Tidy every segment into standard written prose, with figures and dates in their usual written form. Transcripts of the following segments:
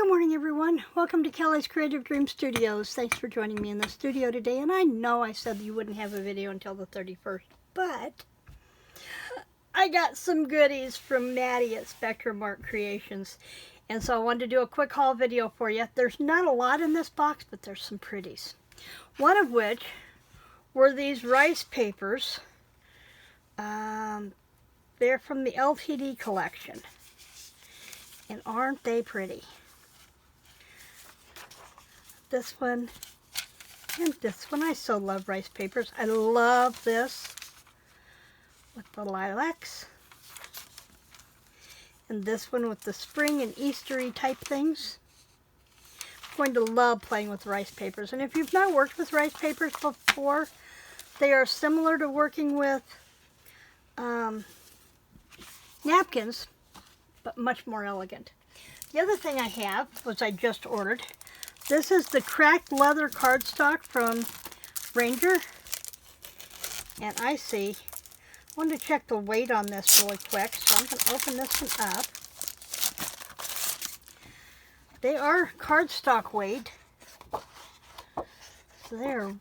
Good morning, everyone. Welcome to Kelly's Creative Dream Studios. Thanks for joining me in the studio today. And I know I said you wouldn't have a video until the 31st, but I got some goodies from Maddie at Spectrum Art Creations. And so I wanted to do a quick haul video for you. There's not a lot in this box, but there's some pretties. One of which were these rice papers. They're from the LTD collection. And aren't they pretty? This one and this one. I so love rice papers. I love this with the lilacs. And this one with the spring and Eastery type things. I'm going to love playing with rice papers. And if you've not worked with rice papers before, they are similar to working with napkins, but much more elegant. The other thing I have was I just ordered. This is the cracked leather cardstock from Ranger. And I wanted to check the weight on this really quick, so I'm going to open this one up. They are cardstock weight. So they're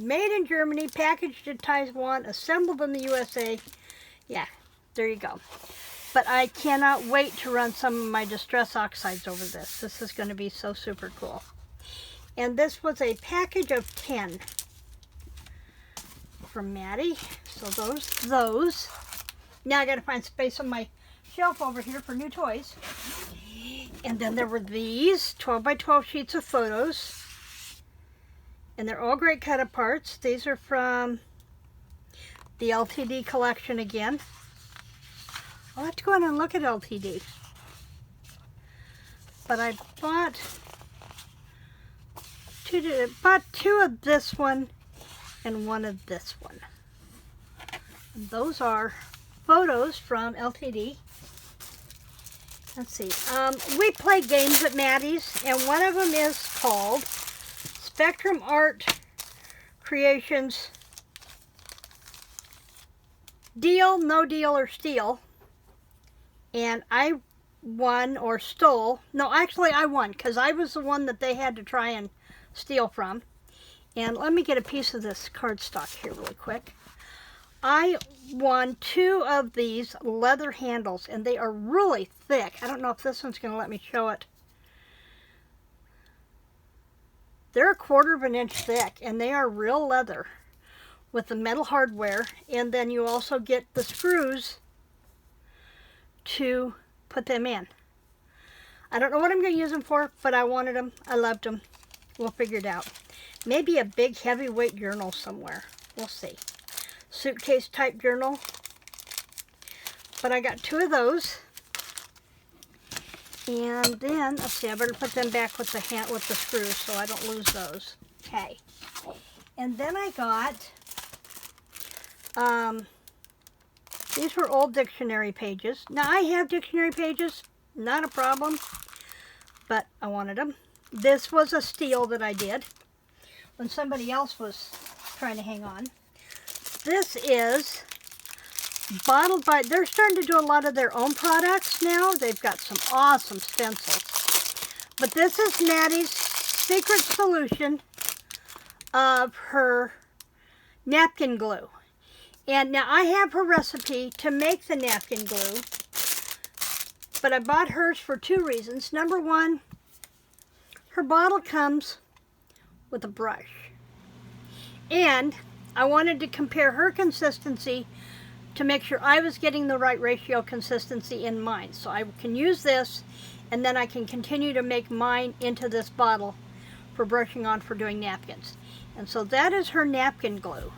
made in Germany, packaged in Taiwan, assembled in the USA. Yeah, there you go. But I cannot wait to run some of my Distress Oxides over this. This is going to be so super cool. And this was a package of 10 from Maddie. So those. Now I got to find space on my shelf over here for new toys. And then there were these 12 by 12 sheets of photos. And they're all great cut-aparts. These are from the LTD collection again. I'll have to go in and look at LTD. But I bought two of this one and one of this one. And those are photos from LTD. Let's see. We play games at Maddie's, and one of them is called Spectrum Art Creations Deal, No Deal, or Steal. And I won or stole. No, actually I won because I was the one that they had to try and steal from. And let me get a piece of this cardstock here really quick. I won 2 of these leather handles, and they are really thick. I don't know if this one's going to let me show it. They're 1/4 of an inch thick, and they are real leather with the metal hardware. And then you also get the screws to put them in. I don't know what I'm going to use them for, but I wanted them. I loved them. We'll figure it out. Maybe a big heavyweight journal somewhere. We'll see. Suitcase type journal. But I got 2 of those. And then, let's see, I better put them back with the screws so I don't lose those. Okay. And then I got these were old dictionary pages. Now, I have dictionary pages, not a problem, but I wanted them. This was a steal that I did when somebody else was trying to hang on. This is bottled by, they're starting to do a lot of their own products now. They've got some awesome stencils. But this is Maddie's secret solution of her napkin glue. And now I have her recipe to make the napkin glue, but I bought hers for 2 reasons. Number one, her bottle comes with a brush. And I wanted to compare her consistency to make sure I was getting the right ratio consistency in mine. So I can use this, and then I can continue to make mine into this bottle for brushing on for doing napkins. And so that is her napkin glue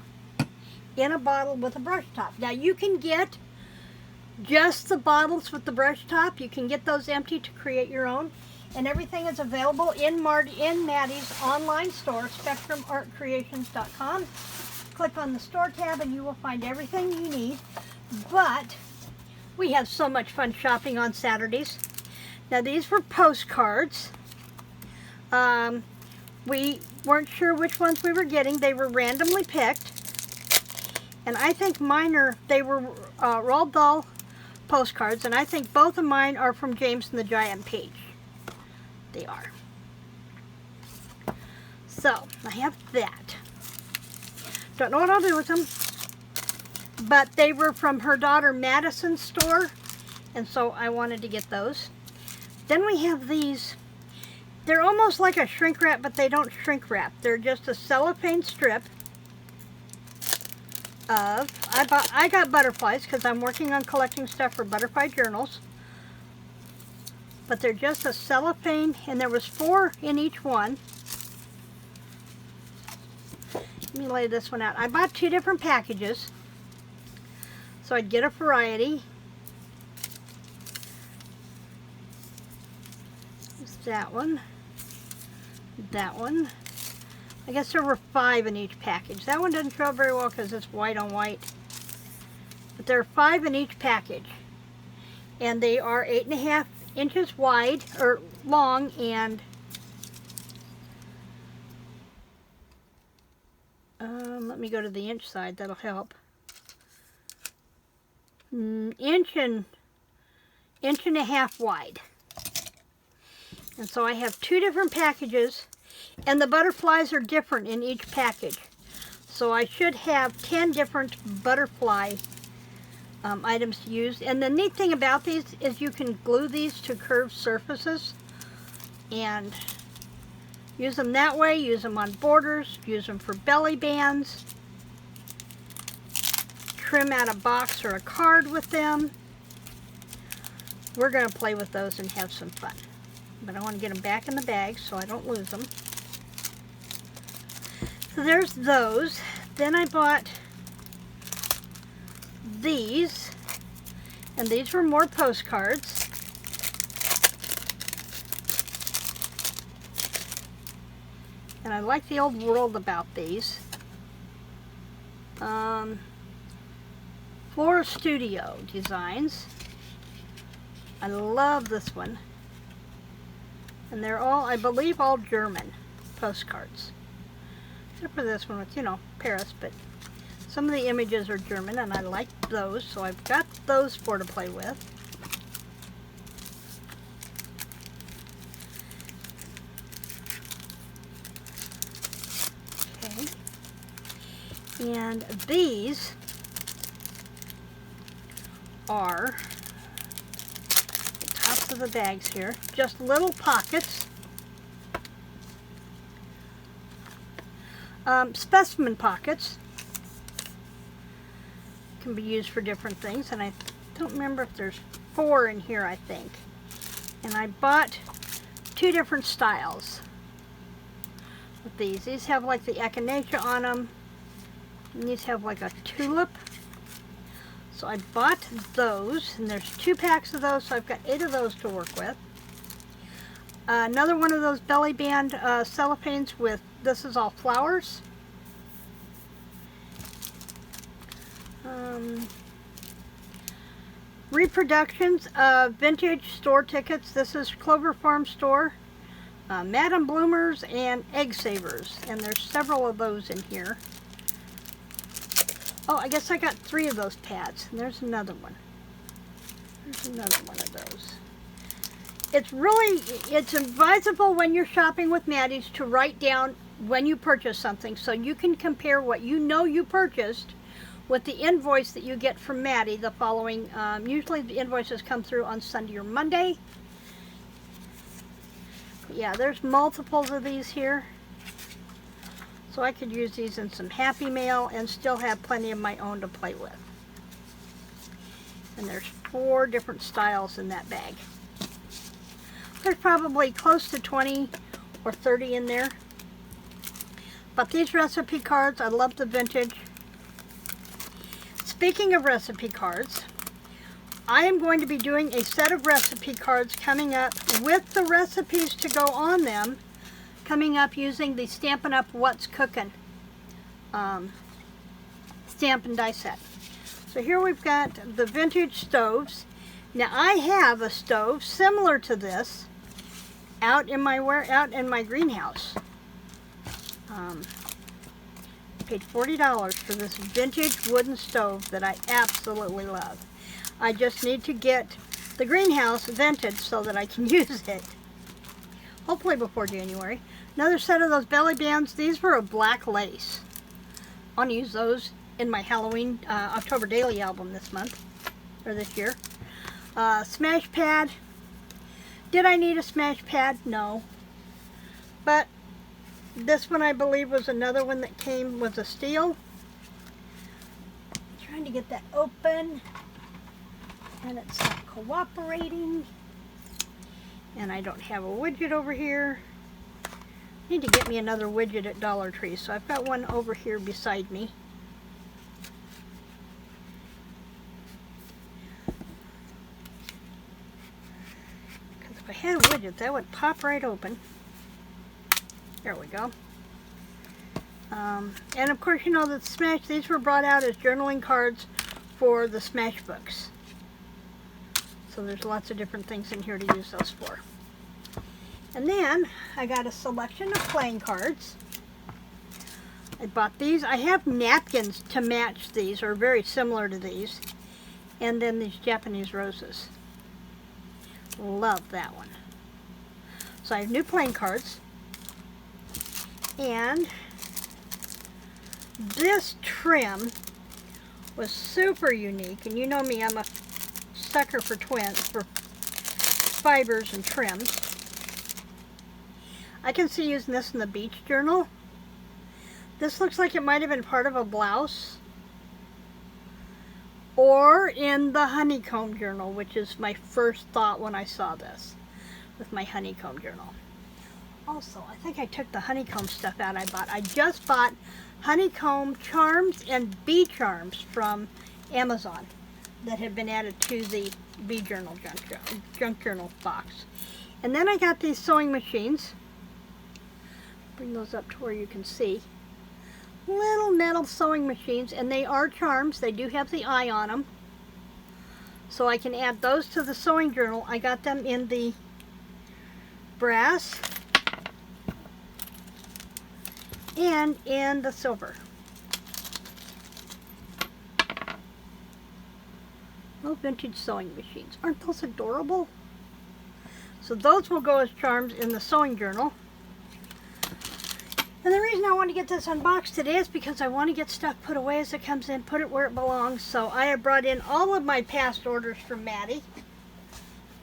in a bottle with a brush top. Now you can get just the bottles with the brush top. You can get those empty to create your own. And everything is available in Maddie's online store, SpectrumArtCreations.com. Click on the store tab and you will find everything you need. But we have so much fun shopping on Saturdays. Now these were postcards. We weren't sure which ones we were getting. They were randomly picked. And I think mine they were Roald Dahl postcards, and I think both of mine are from James and the Giant page. They are. So, I have that. Don't know what I'll do with them, but they were from her daughter Madison's store, and so I wanted to get those. Then we have these. They're almost like a shrink wrap, but they don't shrink wrap. They're just a cellophane strip of, I got butterflies because I'm working on collecting stuff for butterfly journals. But they're just a cellophane, and there was 4 in each one. Let me lay this one out. I bought 2 different packages, so I'd get a variety. There's that one. That one. I guess there were 5 in each package. That one doesn't show up very well because it's white on white. But there are 5 in each package. And they are 8.5 inches wide, or long, and let me go to the inch side, that'll help. Inch and a half wide. And so I have 2 different packages, and the butterflies are different in each package. So I should have 10 different butterfly items to use. And the neat thing about these is you can glue these to curved surfaces and use them that way, use them on borders, use them for belly bands, trim out a box or a card with them. We're going to play with those and have some fun. But I want to get them back in the bag so I don't lose them. So there's those. Then I bought these, and these were more postcards. And I like the old world about these. Flora Studio designs. I love this one. And they're all, I believe, all German postcards. Except for this one with, you know, Paris, but some of the images are German, and I like those, so I've got those 4 to play with. Okay. And these are the tops of the bags here, just little pockets. Specimen pockets can be used for different things, and I don't remember if there's 4 in here, I think. And I bought 2 different styles with these. These have like the echinacea on them, and these have like a tulip. So I bought those, and there's 2 packs of those, so I've got 8 of those to work with. Another one of those belly band cellophanes with, this is all flowers. Reproductions of vintage store tickets. This is Clover Farm Store, Madam Bloomers, and Egg Savers. And there's several of those in here. Oh, I guess I got 3 of those pads. And there's another one. There's another one of those. It's advisable when you're shopping with Maddie's to write down when you purchase something so you can compare what you know you purchased with the invoice that you get from Maddie the following. Usually the invoices come through on Sunday or Monday. Yeah, there's multiples of these here. So I could use these in some Happy Mail and still have plenty of my own to play with. And there's 4 different styles in that bag. There's probably close to 20 or 30 in there. But these recipe cards, I love the vintage. Speaking of recipe cards, I am going to be doing a set of recipe cards coming up with the recipes to go on them, coming up using the Stampin' Up! What's Cookin' stamp and die set. So here we've got the vintage stoves. Now I have a stove similar to this out in my greenhouse. Paid $40 for this vintage wooden stove that I absolutely love. I just need to get the greenhouse vented so that I can use it. Hopefully before January. Another set of those belly bands. These were a black lace. I want to use those in my Halloween October Daily album this month, or this year. Smash pad. Did I need a smash pad? No. But this one I believe was another one that came with a steel. I'm trying to get that open. And it's not cooperating. And I don't have a widget over here. I need to get me another widget at Dollar Tree. So I've got one over here beside me. Because if I had a widget, that would pop right open. There we go. And of course, you know that Smash, these were brought out as journaling cards for the Smash books. So there's lots of different things in here to use those for. And then I got a selection of playing cards. I bought these. I have napkins to match these, or very similar to these. And then these Japanese roses. Love that one. So I have new playing cards. And this trim was super unique. And you know me, I'm a sucker for fibers and trims. I can see using this in the beach journal. This looks like it might have been part of a blouse. Or in the honeycomb journal, which is my first thought when I saw this with my honeycomb journal. Also, I think I took the honeycomb stuff out I bought. I just bought honeycomb charms and bee charms from Amazon that have been added to the bee journal junk journal box. And then I got these sewing machines. Bring those up to where you can see. Little metal sewing machines, and they are charms. They do have the eye on them. So I can add those to the sewing journal. I got them in the brass and in the silver. Oh, vintage sewing machines. Aren't those adorable? So those will go as charms in the sewing journal. And the reason I want to get this unboxed today is because I want to get stuff put away as it comes in, put it where it belongs. So I have brought in all of my past orders from Maddie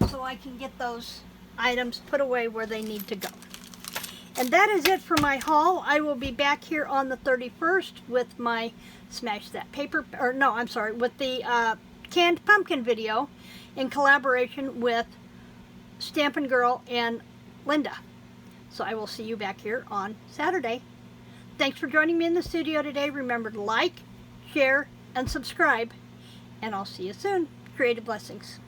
so I can get those items put away where they need to go. And that is it for my haul. I will be back here on the 31st with my Smash That Paper, or no, I'm sorry, with the canned pumpkin video in collaboration with Stampin' Girl and Linda. So I will see you back here on Saturday. Thanks for joining me in the studio today. Remember to like, share, and subscribe. And I'll see you soon. Creative blessings.